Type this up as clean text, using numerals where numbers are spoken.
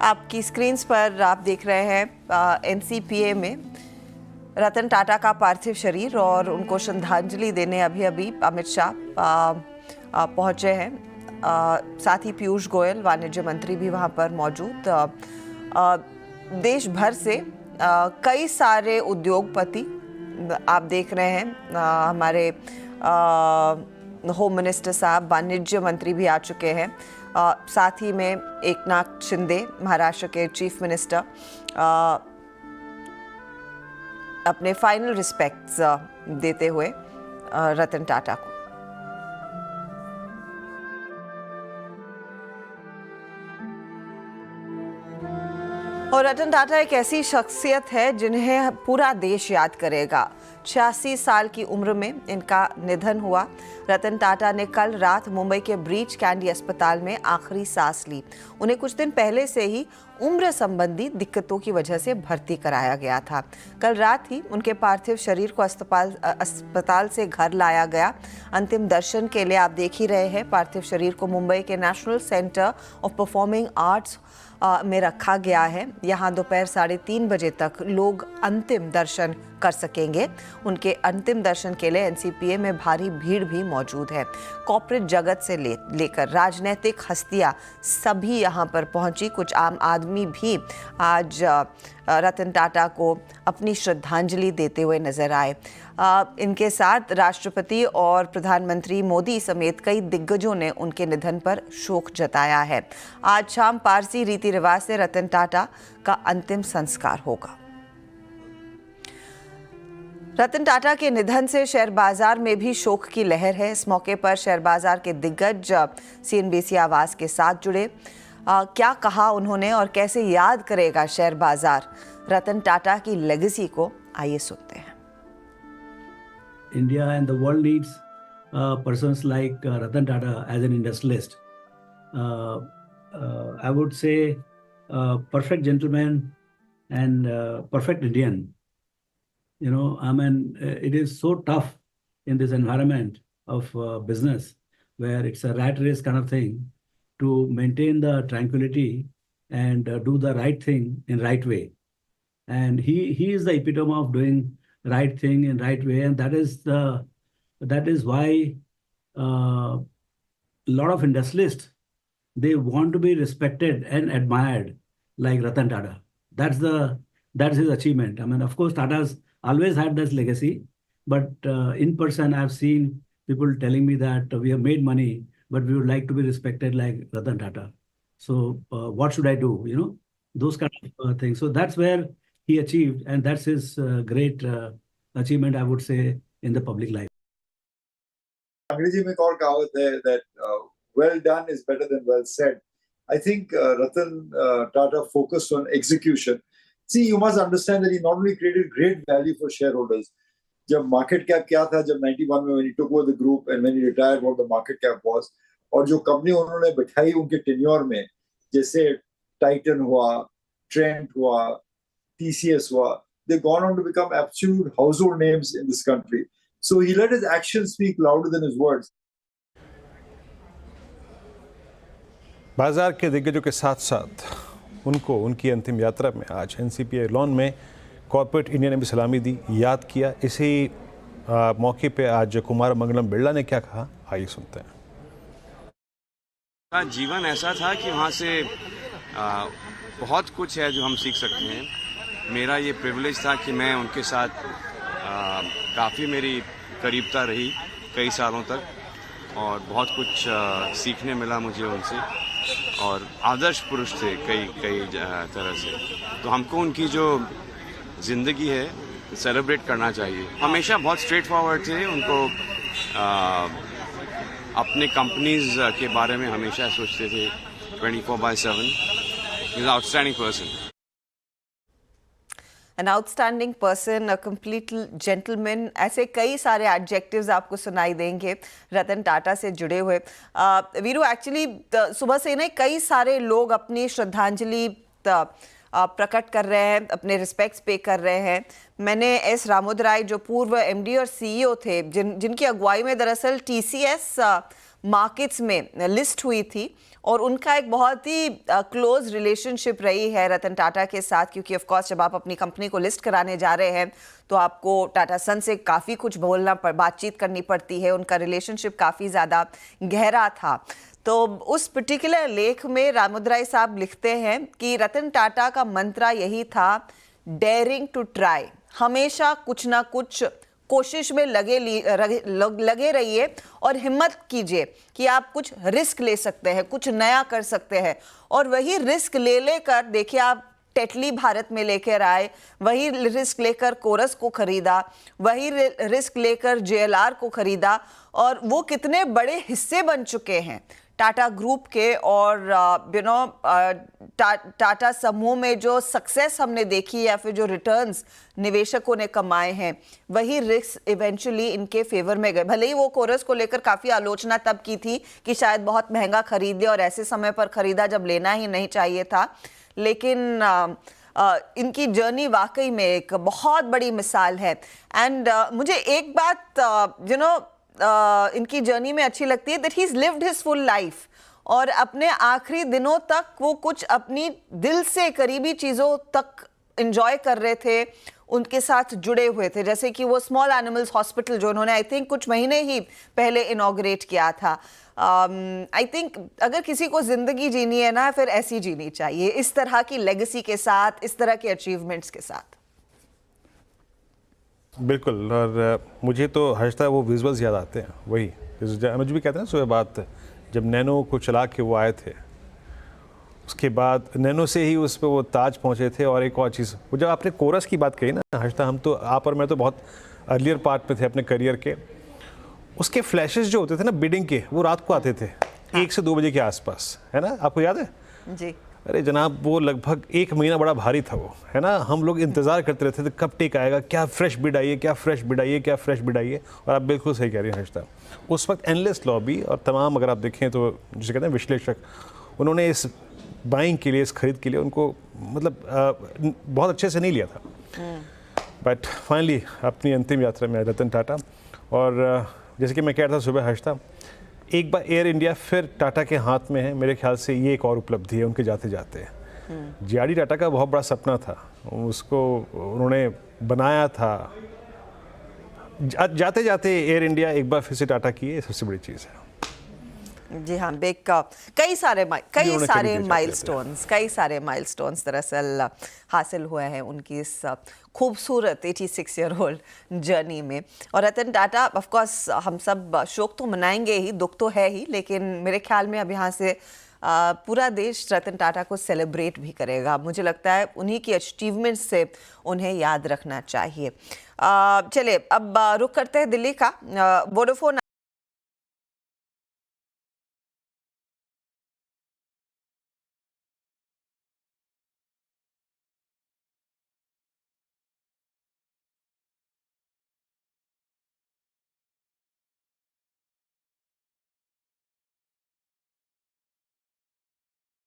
आपकी स्क्रीन्स पर आप देख रहे हैं एनसीपीए में रतन टाटा का पार्थिव शरीर और उनको श्रद्धांजलि देने अभी अभी अमित शाह पहुंचे हैं। साथ ही पीयूष गोयल वाणिज्य मंत्री भी वहां पर मौजूद। देश भर से कई सारे उद्योगपति आप देख रहे हैं। हमारे होम मिनिस्टर साहब, वाणिज्य मंत्री भी आ चुके हैं। साथ ही में एकनाथ शिंदे महाराष्ट्र के चीफ मिनिस्टर अपने फाइनल रिस्पेक्ट्स देते हुए रतन टाटा को। और रतन टाटा एक ऐसी शख्सियत है जिन्हें पूरा देश याद करेगा। 86 साल की उम्र में इनका निधन हुआ। रतन टाटा ने कल रात मुंबई के ब्रीच कैंडी अस्पताल में आखिरी सांस ली। उन्हें कुछ दिन पहले से ही उम्र संबंधी दिक्कतों की वजह से भर्ती कराया गया था। कल रात ही उनके पार्थिव शरीर को अस्पताल से घर लाया गया। अंतिम दर्शन के लिए आप देख ही रहे हैं, पार्थिव शरीर को मुंबई के national centre of performing arts में रखा गया है। यहाँ दोपहर 3:30 बजे तक लोग अंतिम दर्शन कर सकेंगे। उनके अंतिम दर्शन के लिए एनसीपीए में भारी भीड़ भी मौजूद है। कॉर्पोरेट जगत से लेकर राजनीतिक हस्तियां सभी यहाँ पर पहुंची। कुछ आम आदमी भी आज रतन टाटा को अपनी श्रद्धांजलि देते हुए नजर आए। इनके साथ राष्ट्रपति और प्रधानमंत्री मोदी समेत कई दिग्गजों ने उनके निधन पर शोक जताया है। आज शाम पारसी रीति रिवाज से रतन टाटा का अंतिम संस्कार होगा। रतन टाटा के निधन से शेयर बाजार में भी शोक की लहर है। इस मौके पर शेयर बाजार के दिग्गज सीएनबीसी आवाज के साथ जुड़े। क्या कहा उन्होंने और कैसे याद करेगा शेयर बाजार रतन टाटा की लेगेसी को, आइए सुनते हैं। India and the world needs persons like Ratan Tata as an industrialist. I would say perfect gentleman and perfect Indian. You know, I mean, it is so tough in this environment of business where it's a rat race kind of thing to maintain the tranquility and do the right thing in right way. And he is the epitome of doing right thing in right way, and that is why a lot of industrialists, they want to be respected and admired like Ratan Tata. That's his achievement. I mean, of course, Tata's always had this legacy, but in person I've seen people telling me that we have made money, but we would like to be respected like Ratan Tata. So what should I do? You know, those kind of things. So that's where he achieved, and that's his great achievement, I would say, in the public life. अंग्रेजी में एक और कहावत है that well done is better than well said. I think Ratan Tata focused on execution. See, you must understand that he not only created great value for shareholders. जब market cap क्या था जब 91 में when he took over the group and when he retired, what the market cap was, और जो company उन्होंने बिठाई उनके टेन्योर में, जैसे टाइटन हुआ, ट्रेंट हुआ, TCS हुआ, they've gone on to become absolute household names in this country. So he let his actions speak louder than his words. बाजार के दिग्गजों के साथ साथ उनको उनकी अंतिम यात्रा में आज एनसीपीए लॉन में कॉर्पोरेट इंडिया ने भी सलामी दी, याद किया। इसी मौके पे आज कुमार मंगलम बिरला ने क्या कहा, आइए सुनते हैं। जीवन ऐसा था कि वहाँ से बहुत कुछ है जो हम सीख सकते हैं। मेरा ये प्रिविलेज था कि मैं उनके साथ काफ़ी मेरी करीबता रही कई सालों तक और बहुत कुछ सीखने मिला मुझे उनसे, और आदर्श पुरुष थे कई तरह से। तो हमको उनकी जो ज़िंदगी है सेलिब्रेट करना चाहिए। हमेशा बहुत स्ट्रेट फॉरवर्ड थे। उनको अपने कंपनीज के बारे में हमेशा सोचते थे 24/7। He's an outstanding person. An outstanding person, a complete gentleman, ऐसे कई सारे एडजेक्टिव्स आपको सुनाई देंगे रतन टाटा से जुड़े हुए। वीरू, एक्चुअली सुबह से ना कई सारे लोग अपनी श्रद्धांजलि प्रकट कर रहे हैं, अपने रिस्पेक्ट्स पे कर रहे हैं। मैंने एस रामोदराय जो पूर्व एमडी और सीईओ थे, जिनकी अगुवाई में दरअसल टीसीएस मार्केट्स में लिस्ट हुई थी, और उनका एक बहुत ही क्लोज रिलेशनशिप रही है रतन टाटा के साथ, क्योंकि ऑफ कोर्स जब आप अपनी कंपनी को लिस्ट कराने जा रहे हैं तो आपको टाटा सन से काफ़ी कुछ बातचीत करनी पड़ती है। उनका रिलेशनशिप काफ़ी ज़्यादा गहरा था। तो उस पर्टिकुलर लेख में रामुद्राई साहब लिखते हैं कि रतन टाटा का मंत्रा यही था, डेयरिंग टू ट्राई। हमेशा कुछ ना कुछ कोशिश में लगे रहिए और हिम्मत कीजिए कि आप कुछ रिस्क ले सकते हैं, कुछ नया कर सकते हैं। और वही रिस्क लेकर देखिए आप टेटली भारत में लेकर आए, वही रिस्क लेकर कोरस को खरीदा, वही रिस्क लेकर JLR को खरीदा, और वो कितने बड़े हिस्से बन चुके हैं टाटा ग्रुप के। और टाटा समूह में जो सक्सेस हमने देखी या फिर जो रिटर्न्स निवेशकों ने कमाए हैं, वही रिस्क इवेंचुअली इनके फेवर में गए। भले ही वो कोरस को लेकर काफ़ी आलोचना तब की थी कि शायद बहुत महंगा खरीद लिया और ऐसे समय पर खरीदा जब लेना ही नहीं चाहिए था, लेकिन इनकी जर्नी वाकई में एक बहुत बड़ी मिसाल है। एंड मुझे एक बात इनकी जर्नी में अच्छी लगती है, that he is lived his full life, और अपने आखिरी दिनों तक वो कुछ अपनी दिल से करीबी चीज़ों तक एंजॉय कर रहे थे, उनके साथ जुड़े हुए थे। जैसे कि वो स्मॉल एनिमल्स हॉस्पिटल जो उन्होंने आई थिंक कुछ महीने ही पहले इनॉग्रेट किया था। आई थिंक अगर किसी को ज़िंदगी जीनी है ना, फिर ऐसी जीनी चाहिए, इस तरह की लेगेसी के साथ, इस तरह के अचीवमेंट्स के साथ। बिल्कुल। और मुझे तो हर्षता वो विजुअल्स याद आते हैं, वही अनुज भी कहते हैं सुबह बात, जब नैनो को चला के वो आए थे, उसके बाद नैनो से ही उस पर वो ताज पहुंचे थे। और एक और चीज़, वो जब आपने कोरस की बात कही ना हर्षता, हम तो आप और मैं तो बहुत अर्लियर पार्ट में थे अपने करियर के, उसके फ्लैशेस जो होते थे ना बिडिंग के, वो रात को आते थे 1 से 2 बजे के आसपास, है ना, आपको याद है? जी। अरे जनाब, वो लगभग 1 महीना बड़ा भारी था वो, है ना। हम लोग इंतज़ार करते रहते थे कब टेक आएगा, क्या फ्रेश बिड आई है, क्या फ्रेश बिड आई है, क्या फ्रेश बिड आई है। और आप बिल्कुल सही कह रही हैं हर्षता, उस वक्त एनलेस लॉबी और तमाम, अगर आप देखें तो जिसे कहते हैं विश्लेषक, उन्होंने इस बाइंग के लिए, इस खरीद के लिए उनको मतलब बहुत अच्छे से नहीं लिया था। बट फाइनली अपनी अंतिम यात्रा में रतन टाटा। और जैसे कि मैं कह रहा था सुबह हर्षता, एक बार एयर इंडिया फिर टाटा के हाथ में है। मेरे ख्याल से ये एक और उपलब्धि है उनके जाते जाते। JRD टाटा का बहुत बड़ा सपना था, उसको उन्होंने बनाया था। जाते जाते एयर इंडिया एक बार फिर से टाटा की, ये सबसे बड़ी चीज़ है। जी हाँ, कई सारे माइलस्टोन्स दरअसल हासिल हुए हैं उनकी इस खूबसूरत 86 ईयर ओल्ड जर्नी में। और रतन टाटा ऑफ कोर्स हम सब शोक तो मनाएंगे ही, दुख तो है ही, लेकिन मेरे ख्याल में अब यहाँ से पूरा देश रतन टाटा को सेलिब्रेट भी करेगा। मुझे लगता है उन्हीं की अचीवमेंट्स से उन्हें याद रखना चाहिए। चलिए अब रुख करते हैं दिल्ली का। वोडाफोन